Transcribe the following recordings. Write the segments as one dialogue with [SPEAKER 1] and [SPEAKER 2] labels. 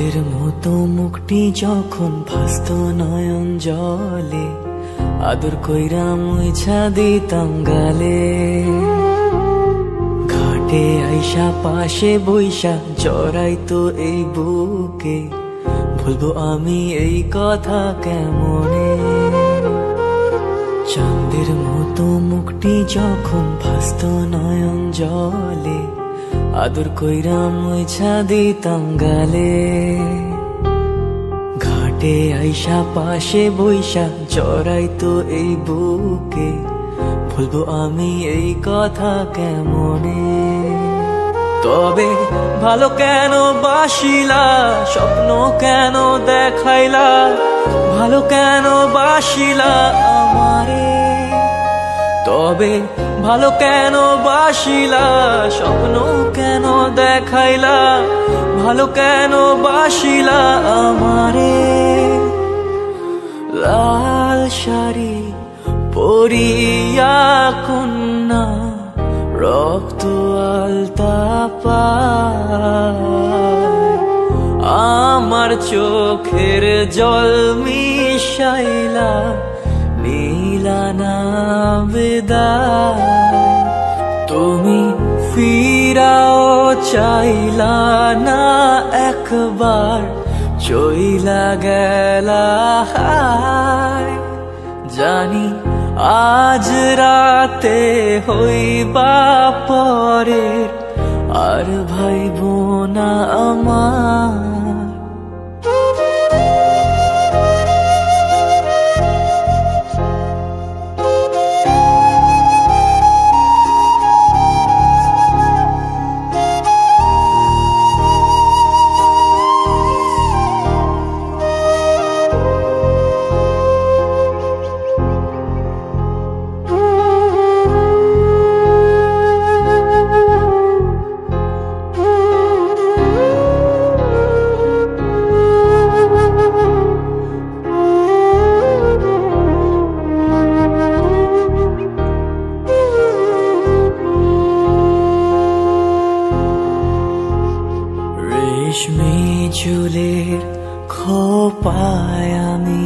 [SPEAKER 1] চাঁদের মতো মুখটি যখন ভাসত নয়ন জলে, আদর কইরা মুইছা দিতাম গালে। ঘাটে আইসা পাশে বইসা জড়াইতো এই বুকে, বলবো আমি এই কথা কেমনে। চাঁদের মতো মুখটি যখন ভাসত নয়ন জলে, আদর কইরা মুইছা দিতাম গালে। ঘাটে আইসা পাশে বইসা জড়াইতো এই বুকে, বলবো আমি এই কথা কেমনে। তবে ভালো কেন বাসিলা, স্বপ্ন কেন দেখাইলা, ভালো কেন বাসিলা আমারে। তবে ভালো কেন বাসিলা, স্বপ্ন কেন দেখাইলা, ভালো কেন বাসিলা আমারে। লাল শাড়ি পরিয়া কন্যা, রক্ত আলতা পায়, আমার চোখের জল মিশাইলা নীলা না বিদায়। তুমি ফিরাও চাইলা না একবার, চইলা গেলা হায়। জানি আজ রাতে হইবা পরের, আর ভাইব না আমার। রেশমি চুলের খোপায় আমি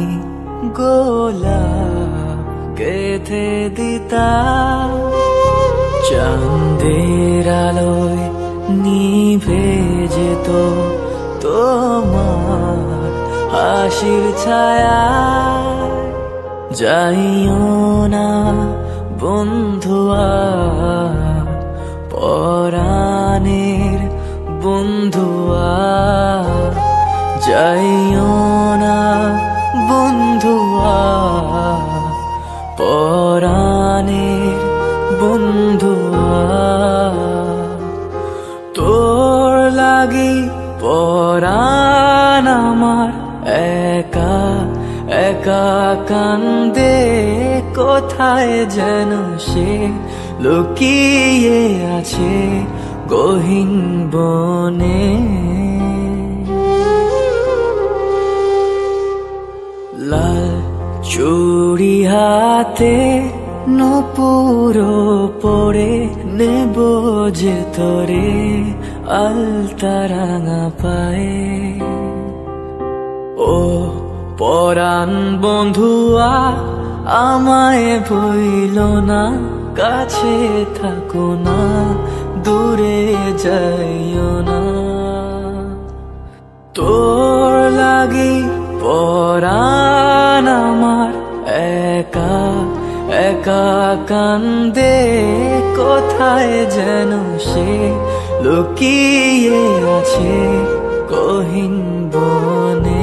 [SPEAKER 1] গোলাপ গেঁথে দিতাম, চাঁদের আলোয় নিভে যেত তোমার হাসির ছায়া। যাইও না বন্ধুয়া, পরাণের বন্ধুয়া, যাইও না বন্ধুয়া, পরাণের বন্ধুয়া। তোর লাগি পরাণ আমার একা একা কান্দে, কোথায় যেন সে লুকিয়ে আছে গহীন বনে। লাল চুড়ি হাতে নূপুর পরে, নেব যে তোরে আলতা রাঙা পায়ে। ও পরাণ বন্ধুয়া, আমায় ভুইল না, কাছে থাকো না, দূরে যাইও না। তোর লাগি পরাণ আমার একা একা কান্দে, কোথায় যেন সে লুকিয়ে আছে গহীন বনে।